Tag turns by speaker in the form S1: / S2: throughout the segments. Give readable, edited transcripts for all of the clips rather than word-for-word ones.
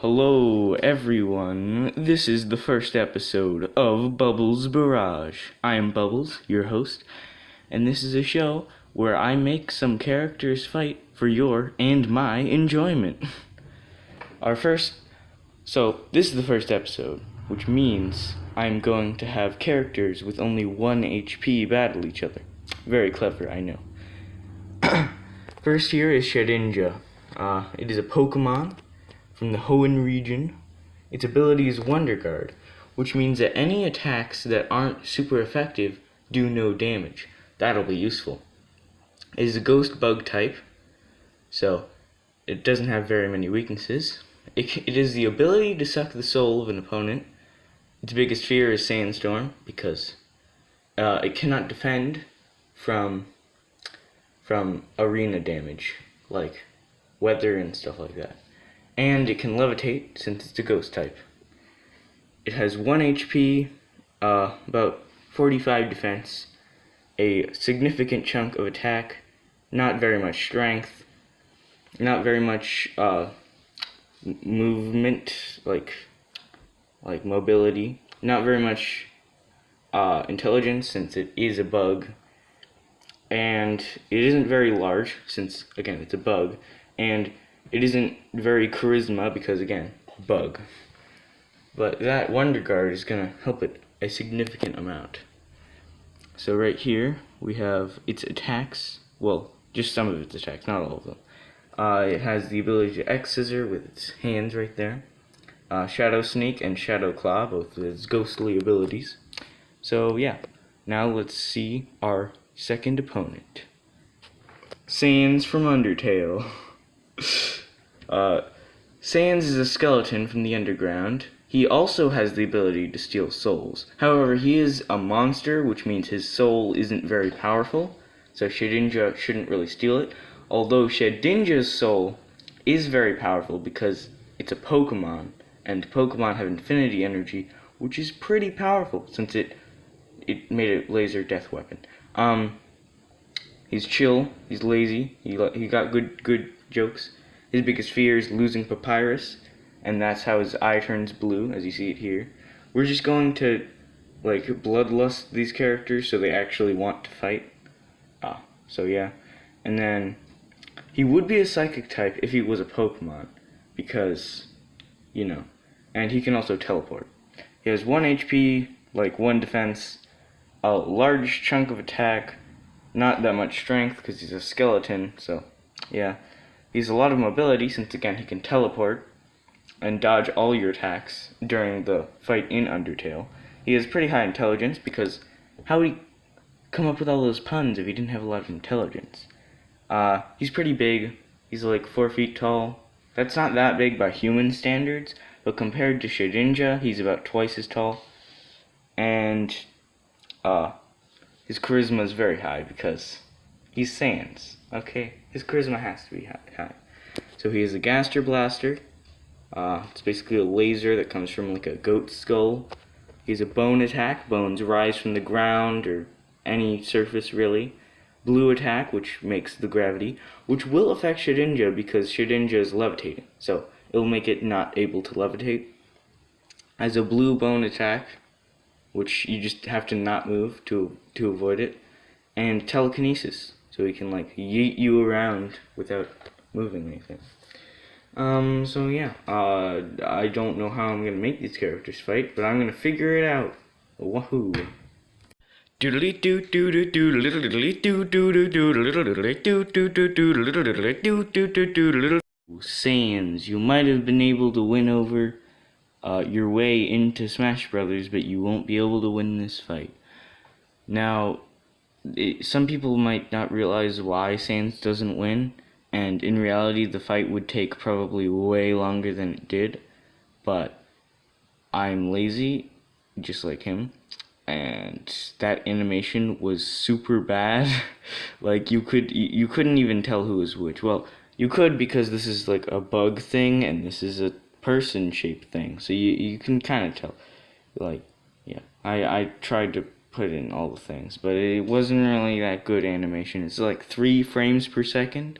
S1: Hello, everyone. This is the first episode of Bubbles Barrage. I am Bubbles, your host, and this is a show where I make some characters fight for your and my enjoyment. This is the first episode, which means I'm going to have characters with only 1 HP battle each other. Very clever, I know. First here is Shedinja. It is a Pokemon from the Hoenn region. Its ability is Wonder Guard, which means that any attacks that aren't super effective do no damage. That'll be useful. It is a Ghost Bug type, so it doesn't have very many weaknesses. It is the ability to suck the soul of an opponent. Its biggest fear is Sandstorm, because it cannot defend from arena damage, like weather and stuff like that. And it can levitate, since it's a ghost type. It has 1 HP, about 45 defense, a significant chunk of attack, not very much strength, not very much movement, like mobility, not very much intelligence, since it is a bug, and it isn't very large, since, again, it's a bug, and it isn't very charisma because, again, bug. But that Wonder Guard is going to help it a significant amount. So right here, we have its attacks. Well, just some of its attacks, not all of them. It has the ability to X-Scissor with its hands right there. Shadow Sneak and Shadow Claw, both of its ghostly abilities. So yeah, now let's see our second opponent. Sans from Undertale. Sans is a skeleton from the underground. He also has the ability to steal souls. However, he is a monster, which means his soul isn't very powerful, so Shedinja shouldn't really steal it. Although Shedinja's soul is very powerful because it's a Pokemon, and Pokemon have infinity energy, which is pretty powerful since it made a laser death weapon. He's chill, he's lazy, he got good jokes. His biggest fear is losing Papyrus, and that's how his eye turns blue, as you see it here. We're just going to, bloodlust these characters so they actually want to fight. So yeah. And then, he would be a Psychic type if he was a Pokemon, because, and he can also teleport. He has 1 HP, 1 defense, a large chunk of attack, not that much strength, because he's a skeleton, so, yeah. He has a lot of mobility, since again he can teleport and dodge all your attacks during the fight in Undertale. He has pretty high intelligence, because how would he come up with all those puns if he didn't have a lot of intelligence? He's pretty big. He's 4 feet tall. That's not that big by human standards, but compared to Shedinja, he's about twice as tall. And his charisma is very high because he's Sans. Okay, his charisma has to be high. So he has a Gaster Blaster. It's basically a laser that comes from a goat skull. He has a Bone Attack. Bones rise from the ground or any surface really. Blue Attack, which makes the gravity, which will affect Shedinja because Shedinja is levitating. So it'll make it not able to levitate. Has a Blue Bone Attack, which you just have to not move to avoid it. And Telekinesis. So he can yeet you around without moving anything. So yeah, I don't know how I'm gonna make these characters fight, but I'm gonna figure it out. Wahoo! Sans, you might have been able to win over your way into Smash Brothers, but you won't be able to win this fight. Now, some people might not realize why Sans doesn't win, and in reality the fight would take probably way longer than it did, but I'm lazy, just like him, and that animation was super bad. You couldn't even tell who was which. Well, you could, because this is a bug thing and this is a person shaped thing, so you can kind of tell. Yeah, I tried to put in all the things, but it wasn't really that good animation. It's 3 frames per second.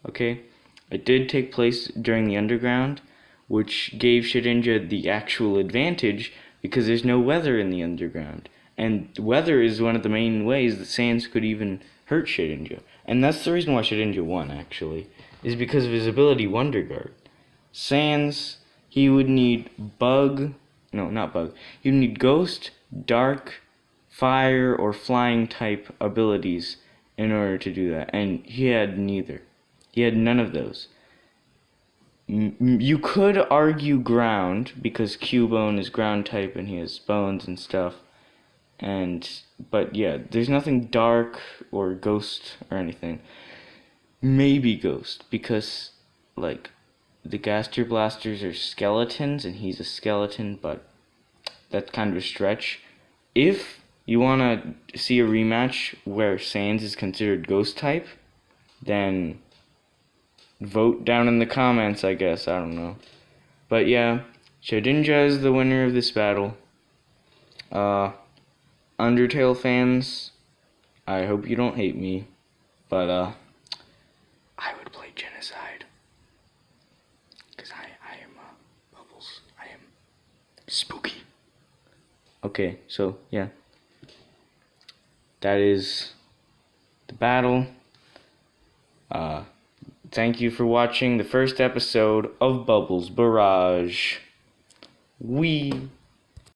S1: Okay, it did take place during the underground, which gave Shedinja the actual advantage because there's no weather in the underground. And weather is one of the main ways that Sans could even hurt Shedinja. And that's the reason why Shedinja won, actually, is because of his ability Wonder Guard. Sans, he would need he would need Ghost, Dark, Fire, or Flying type abilities in order to do that. And he had neither. He had none of those. You could argue Ground, because Cubone is Ground type and he has bones and stuff. But yeah, there's nothing Dark or Ghost or anything. Maybe Ghost, because, like, the Gaster Blasters are skeletons, and he's a skeleton, but that's kind of a stretch. If you want to see a rematch where Sans is considered Ghost type, then vote down in the comments, I guess. I don't know. But yeah, Shedinja is the winner of this battle. Undertale fans, I hope you don't hate me, but I would play Genocide. Because I am Bubbles. I am spooky. Okay, so yeah. That is the battle. Thank you for watching the first episode of Bubbles Barrage.